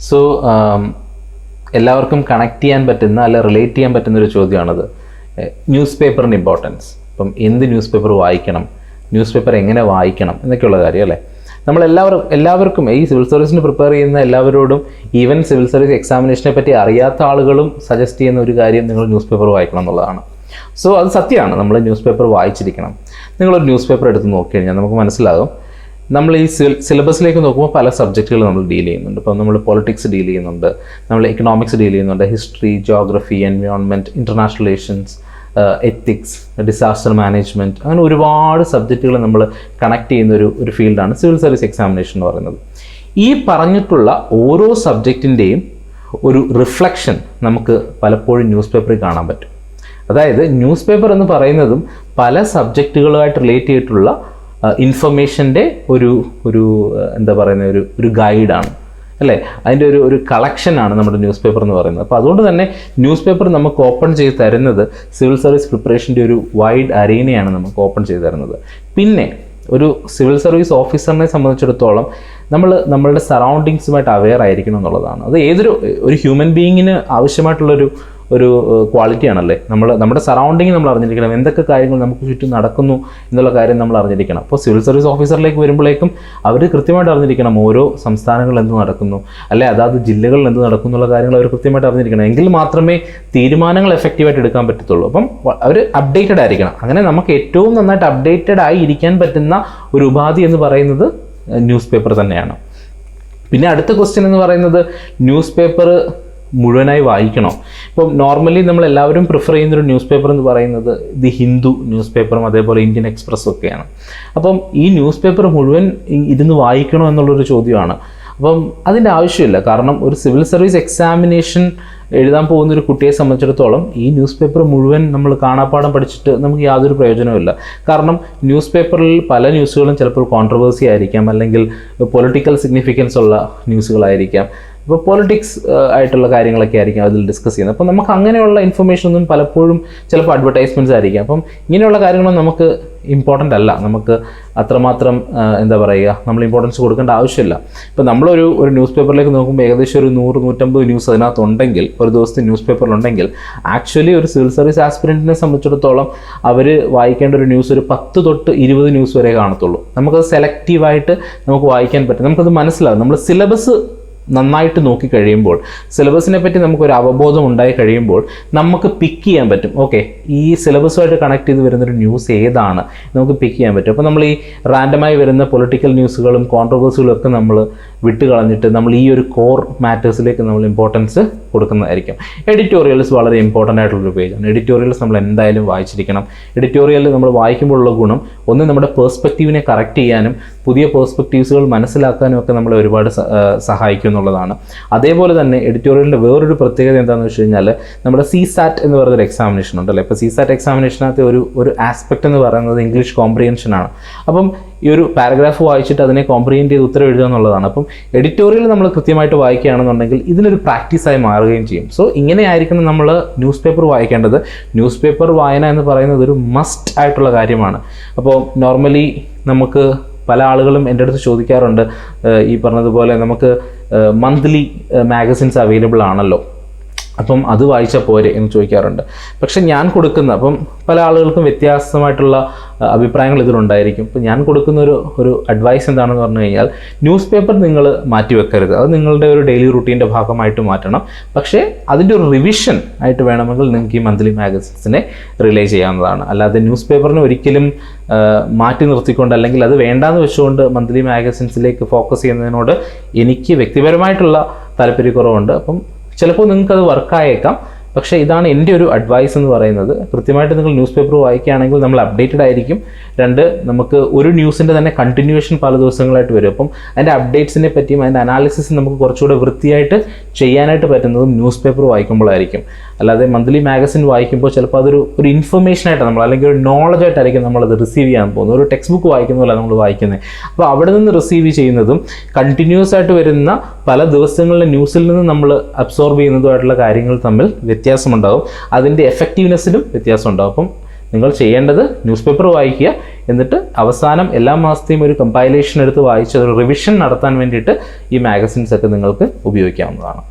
So എല്ലാവർക്കും connect ചെയ്യാൻ പറ്റുന്ന അല്ല റിലേറ്റ് ചെയ്യാൻ പറ്റുന്നൊരു ചോദ്യമാണത്. ന്യൂസ് പേപ്പറിൻ്റെ ഇമ്പോർട്ടൻസ്. ഇപ്പം എന്ത് ന്യൂസ് പേപ്പർ വായിക്കണം, ന്യൂസ് പേപ്പർ എങ്ങനെ വായിക്കണം എന്നൊക്കെയുള്ള കാര്യം അല്ലേ. എല്ലാവർക്കും ഈ സിവിൽ സർവീസിന് പ്രിപ്പയർ ചെയ്യുന്ന എല്ലാവരോടും, ഈവൻ സിവിൽ സർവീസ് എക്സാമിനേഷനെ പറ്റി അറിയാത്ത ആളുകളും സജസ്റ്റ് ചെയ്യുന്ന ഒരു കാര്യം നിങ്ങൾ ന്യൂസ് പേപ്പർ വായിക്കണം എന്നുള്ളതാണ്. സോ അത് സത്യമാണ്, നമ്മൾ ന്യൂസ് പേപ്പർ വായിച്ചിരിക്കണം. നിങ്ങളൊരു ന്യൂസ് പേപ്പർ എടുത്ത് നോക്കിക്കഴിഞ്ഞാൽ നമുക്ക് മനസ്സിലാകും, നമ്മൾ ഈ സിലബസിലേക്ക് നോക്കുമ്പോൾ പല സബ്ജക്റ്റുകൾ നമ്മൾ ഡീൽ ചെയ്യുന്നുണ്ട്. ഇപ്പോൾ നമ്മൾ പൊളിറ്റിക്സ് ഡീൽ ചെയ്യുന്നുണ്ട്, നമ്മൾ എക്കണോമിക്സ് ഡീൽ ചെയ്യുന്നുണ്ട്, history, geography, environment, international relations, ethics, disaster management, അങ്ങനെ ഒരുപാട് സബ്ജക്റ്റുകൾ നമ്മൾ കണക്ട് ചെയ്യുന്ന ഒരു ഫീൽഡാണ് സിവിൽ സർവീസ് എക്സാമിനേഷൻ എന്ന് പറയുന്നത്. ഈ പറഞ്ഞിട്ടുള്ള ഓരോ സബ്ജക്റ്റിൻ്റെയും ഒരു റിഫ്ലക്ഷൻ നമുക്ക് പലപ്പോഴും ന്യൂസ് പേപ്പറിൽ കാണാൻ പറ്റും. അതായത് ന്യൂസ് പേപ്പർ എന്ന് പറയുന്നതും പല സബ്ജക്റ്റുകളുമായിട്ട് റിലേറ്റ് ചെയ്തിട്ടുള്ള ഇൻഫർമേഷൻ്റെ ഒരു എന്താ പറയുന്ന ഒരു ഗൈഡാണ് അല്ലേ. അതിൻ്റെ ഒരു കളക്ഷനാണ് നമ്മുടെ ന്യൂസ് പേപ്പർ എന്ന് പറയുന്നത്. അപ്പോൾ അതുകൊണ്ട് തന്നെ ന്യൂസ് പേപ്പർ നമുക്ക് ഓപ്പൺ ചെയ്ത് തരുന്നത് സിവിൽ സർവീസ് പ്രിപ്പറേഷൻ്റെ ഒരു വൈഡ് അരീനയാണ് നമുക്ക് ഓപ്പൺ ചെയ്ത് തരുന്നത്. പിന്നെ ഒരു സിവിൽ സർവീസ് ഓഫീസറിനെ സംബന്ധിച്ചിടത്തോളം നമ്മളുടെ സറൗണ്ടിങ്സുമായിട്ട് അവെയർ ആയിരിക്കണം എന്നുള്ളതാണ്. അത് ഒരു ഹ്യൂമൻ ബീയിങ്ങിന് ആവശ്യമായിട്ടുള്ളൊരു ക്വാളിറ്റിയാണല്ലേ. നമ്മുടെ സറൗണ്ടിങ് നമ്മൾ അറിഞ്ഞിരിക്കണം, എന്തൊക്കെ കാര്യങ്ങൾ നമുക്ക് ചുറ്റും നടക്കുന്നു എന്നുള്ള കാര്യം നമ്മൾ അറിഞ്ഞിരിക്കണം. അപ്പോൾ സിവിൽ സർവീസ് ഓഫീസറിലേക്ക് വരുമ്പോഴേക്കും അവർ കൃത്യമായിട്ട് അറിഞ്ഞിരിക്കണം ഓരോ സംസ്ഥാനങ്ങളിൽ എന്ത് നടക്കുന്നു, അല്ലെ അതാത് ജില്ലകളിൽ എന്ത് നടക്കുന്നു എന്നുള്ള കാര്യങ്ങൾ അവർ കൃത്യമായിട്ട് അറിഞ്ഞിരിക്കണം. എങ്കിൽ മാത്രമേ തീരുമാനങ്ങൾ എഫക്റ്റീവായിട്ട് എടുക്കാൻ പറ്റത്തുള്ളൂ. അപ്പം അവർ അപ്ഡേറ്റഡ് ആയിരിക്കണം. അങ്ങനെ നമുക്ക് ഏറ്റവും നന്നായിട്ട് അപ്ഡേറ്റഡ് ആയി ഇരിക്കാൻ പറ്റുന്ന ഒരു ഉപാധി എന്ന് പറയുന്നത് ന്യൂസ് പേപ്പർ തന്നെയാണ്. പിന്നെ അടുത്ത ക്വസ്റ്റ്യൻ എന്ന് പറയുന്നത്, ന്യൂസ് പേപ്പർ മുഴുവനായി വായിക്കണോ? ഇപ്പം നോർമലി നമ്മളെല്ലാവരും പ്രിഫർ ചെയ്യുന്നൊരു ന്യൂസ് പേപ്പർ എന്ന് പറയുന്നത് ദി ഹിന്ദു ന്യൂസ് പേപ്പറും അതേപോലെ ഇന്ത്യൻ എക്സ്പ്രസ്സും ഒക്കെയാണ്. അപ്പം ഈ ന്യൂസ് പേപ്പർ മുഴുവൻ ഇരുന്ന് വായിക്കണോ എന്നുള്ളൊരു ചോദ്യമാണ്. അപ്പം അതിൻ്റെ ആവശ്യമില്ല. കാരണം ഒരു സിവിൽ സർവീസ് എക്സാമിനേഷൻ എഴുതാൻ പോകുന്നൊരു കുട്ടിയെ സംബന്ധിച്ചിടത്തോളം ഈ ന്യൂസ് പേപ്പർ മുഴുവൻ നമ്മൾ കാണാപ്പാഠം പഠിച്ചിട്ട് നമുക്ക് യാതൊരു പ്രയോജനവുമില്ല. കാരണം ന്യൂസ് പേപ്പറിൽ പല ന്യൂസുകളും ചിലപ്പോൾ കോൺട്രവേഴ്സി ആയിരിക്കാം, അല്ലെങ്കിൽ പൊളിറ്റിക്കൽ സിഗ്നിഫിക്കൻസ് ഉള്ള ന്യൂസുകളായിരിക്കാം. ഇപ്പോൾ പൊളിറ്റിക്സ് ആയിട്ടുള്ള കാര്യങ്ങളൊക്കെ ആയിരിക്കും അതിൽ ഡിസ്കസ് ചെയ്യുന്നത്. അപ്പം നമുക്ക് അങ്ങനെയുള്ള ഇൻഫർമേഷൻ ഒന്നും പലപ്പോഴും ചിലപ്പോൾ അഡ്വർടൈസ്മെൻറ്റ്സ് ആയിരിക്കാം. അപ്പം ഇങ്ങനെയുള്ള കാര്യങ്ങളൊന്നും നമുക്ക് ഇമ്പോർട്ടൻ്റ് അല്ല. നമുക്ക് അത്രമാത്രം എന്താ പറയുക, നമ്മൾ ഇമ്പോർട്ടൻസ് കൊടുക്കേണ്ട ആവശ്യമില്ല. ഇപ്പോൾ നമ്മളൊരു ന്യൂസ് പേപ്പറിലേക്ക് നോക്കുമ്പോൾ ഏകദേശം ഒരു 100-150 ന്യൂസ് അതിനകത്തുണ്ടെങ്കിൽ, ഒരു ദിവസത്തെ ന്യൂസ് പേപ്പറിലുണ്ടെങ്കിൽ, ആക്ച്വലി ഒരു സിവിൽ സർവീസ് ആസ്പിരൻറ്റിനെ സംബന്ധിച്ചിടത്തോളം അവർ വായിക്കേണ്ട ഒരു ന്യൂസ് ഒരു 10 തൊട്ട് 20 ന്യൂസ് വരെ കാണത്തുള്ളൂ. നമുക്കത് സെലക്റ്റീവായിട്ട് നമുക്ക് വായിക്കാൻ പറ്റും. നമുക്കത് മനസ്സിലാകും. നമ്മൾ സിലബസ് നന്നായിട്ട് നോക്കി കഴിയുമ്പോൾ, സിലബസിനെ പറ്റി നമുക്കൊരു അവബോധം ഉണ്ടായി കഴിയുമ്പോൾ നമുക്ക് പിക്ക് ചെയ്യാൻ പറ്റും. ഓക്കെ, ഈ സിലബസുമായിട്ട് കണക്ട് ചെയ്ത് വരുന്നൊരു ന്യൂസ് ഏതാണ് നമുക്ക് പിക്ക് ചെയ്യാൻ പറ്റും. അപ്പോൾ നമ്മൾ ഈ റാൻഡമായി വരുന്ന പൊളിറ്റിക്കൽ ന്യൂസുകളും കോൺട്രവേഴ്സികളും ഒക്കെ നമ്മൾ വിട്ട് കളഞ്ഞിട്ട് നമ്മൾ ഈ ഒരു കോർ മാറ്റേഴ്സിലേക്ക് നമ്മൾ ഇമ്പോർട്ടൻസ് കൊടുക്കുന്നതായിരിക്കും. എഡിറ്റോറിയൽസ് വളരെ ഇമ്പോർട്ടൻ്റ് ആയിട്ടുള്ളൊരു പേജാണ്. എഡിറ്റോറിയൽസ് നമ്മൾ എന്തായാലും വായിച്ചിരിക്കണം. എഡിറ്റോറിയൽ നമ്മൾ വായിക്കുമ്പോഴുള്ള ഗുണം, ഒന്ന് നമ്മുടെ പേഴ്സ്പെക്റ്റീവിനെ കറക്റ്റ് ചെയ്യാനും പുതിയ പേഴ്സ്പെക്റ്റീവ്സുകൾ മനസ്സിലാക്കാനും ഒക്കെ നമ്മളെ ഒരുപാട് സഹായിക്കും എന്നുള്ളതാണ്. അതേപോലെ തന്നെ എഡിറ്റോറിയലിൻ്റെ വേറൊരു പ്രത്യേകത എന്താണെന്ന് വെച്ച് കഴിഞ്ഞാൽ, നമ്മുടെ CSAT എന്ന് പറയുന്നൊരു എക്സാമിനേഷൻ ഉണ്ടല്ലോ. ഇപ്പോൾ CSAT എക്സാമിനേഷനകത്ത് ഒരു ആസ്പെക്റ്റ് എന്ന് പറയുന്നത് ഇംഗ്ലീഷ് കോംപ്രിഹെൻഷനാണ്. അപ്പം ഈ ഒരു പാരഗ്രാഫ് വായിച്ചിട്ട് അതിനെ കോംപ്രിഹെൻഡ് ചെയ്ത് ഉത്തരം എഴുതുക എന്നുള്ളതാണ്. അപ്പം എഡിറ്റോറിയൽ നമ്മൾ കൃത്യമായിട്ട് വായിക്കുകയാണെന്നുണ്ടെങ്കിൽ ഇതിനൊരു പ്രാക്ടീസായി മാറുകയും ചെയ്യും. സോ ഇങ്ങനെയായിരിക്കണം നമ്മൾ ന്യൂസ് പേപ്പർ വായിക്കേണ്ടത്. ന്യൂസ് പേപ്പർ വായന എന്ന് പറയുന്നത് ഒരു മസ്റ്റ് ആയിട്ടുള്ള കാര്യമാണ്. അപ്പോൾ നോർമലി നമുക്ക് പല ആളുകളും എൻ്റെ അടുത്ത് ചോദിക്കാറുണ്ട്, ഈ പറഞ്ഞതുപോലെ നമുക്ക് മന്ത്ലി മാഗസിൻസ് അവൈലബിൾ ആണല്ലോ, അപ്പം അത് വായിച്ചാൽ പോരെ എന്ന് ചോദിക്കാറുണ്ട്. പക്ഷെ ഞാൻ കൊടുക്കുന്ന, അപ്പം പല ആളുകൾക്കും വ്യത്യാസമായിട്ടുള്ള അഭിപ്രായങ്ങൾ ഇതിലുണ്ടായിരിക്കും. ഇപ്പം ഞാൻ കൊടുക്കുന്ന ഒരു അഡ്വൈസ് എന്താണെന്ന് പറഞ്ഞു കഴിഞ്ഞാൽ, ന്യൂസ് പേപ്പർ നിങ്ങൾ മാറ്റിവെക്കരുത്. അത് നിങ്ങളുടെ ഒരു ഡെയിലി റുട്ടീൻ്റെ ഭാഗമായിട്ട് മാറ്റണം. പക്ഷേ അതിൻ്റെ ഒരു റിവിഷൻ ആയിട്ട് വേണമെങ്കിൽ നിങ്ങൾക്ക് ഈ മന്ത്ലി മാഗസിൻസിനെ റിലേ ചെയ്യാവുന്നതാണ്. അല്ലാതെ ന്യൂസ് പേപ്പറിനെ ഒരിക്കലും മാറ്റി നിർത്തിക്കൊണ്ട്, അല്ലെങ്കിൽ അത് വേണ്ടാന്ന് വെച്ചുകൊണ്ട് മന്ത്ലി മാഗസിൻസിലേക്ക് ഫോക്കസ് ചെയ്യുന്നതിനോട് എനിക്ക് വ്യക്തിപരമായിട്ടുള്ള താല്പര്യക്കുറവുണ്ട്. അപ്പം ചിലപ്പോൾ നിങ്ങൾക്കത് വർക്കായേക്കാം. പക്ഷേ ഇതാണ് എൻ്റെ ഒരു അഡ്വൈസ് എന്ന് പറയുന്നത്. കൃത്യമായിട്ട് നിങ്ങൾ ന്യൂസ് പേപ്പർ വായിക്കുകയാണെങ്കിൽ നമ്മൾ അപ്ഡേറ്റഡ് ആയിരിക്കും. രണ്ട്, നമുക്ക് ഒരു ന്യൂസിൻ്റെ തന്നെ കണ്ടിന്യൂവേഷൻ പല ദിവസങ്ങളായിട്ട് വരും. അപ്പം അതിൻ്റെ അപ്ഡേറ്റ്സിനെ പറ്റിയും അതിൻ്റെ അനാലിസിസ് നമുക്ക് കുറച്ചുകൂടെ വൃത്തിയായിട്ട് ചെയ്യാനായിട്ട് പറ്റുന്നതും ന്യൂസ് പേപ്പർ വായിക്കുമ്പോഴായിരിക്കും. അല്ലാതെ മന്ത്ലി മാഗസിൻ വായിക്കുമ്പോൾ ചിലപ്പോൾ അതൊരു ഇൻഫർമേഷനായിട്ട് നമ്മൾ, അല്ലെങ്കിൽ ഒരു നോളജായിട്ടായിരിക്കും നമ്മളത് റിസീവ് ചെയ്യാൻ പോകുന്നത്. ഒരു ടെക്സ്റ്റ് ബുക്ക് വായിക്കുന്നതല്ല നമ്മൾ വായിക്കുന്നത്. അപ്പോൾ അവിടെ നിന്ന് റിസീവ് ചെയ്യുന്നതും കണ്ടിന്യൂസ് ആയിട്ട് വരുന്ന പല ദിവസങ്ങളിലെ ന്യൂസിൽ നിന്ന് നമ്മൾ അബ്സോർബ് ചെയ്യുന്നതുമായിട്ടുള്ള കാര്യങ്ങൾ തമ്മിൽ വ്യത്യാസമുണ്ടാകും. അതിൻ്റെ എഫക്റ്റീവ്നെസ്സിലും വ്യത്യാസം ഉണ്ടാകും. അപ്പം നിങ്ങൾ ചെയ്യേണ്ടത് ന്യൂസ് പേപ്പർ വായിക്കുക. എന്നിട്ട് അവസാനം എല്ലാ മാസത്തെയും ഒരു കമ്പൈലേഷൻ എടുത്ത് വായിച്ച് ഒരു റിവിഷൻ നടത്താൻ വേണ്ടിയിട്ട് ഈ മാഗസിൻസ് ഒക്കെ നിങ്ങൾക്ക് ഉപയോഗിക്കാവുന്നതാണ്.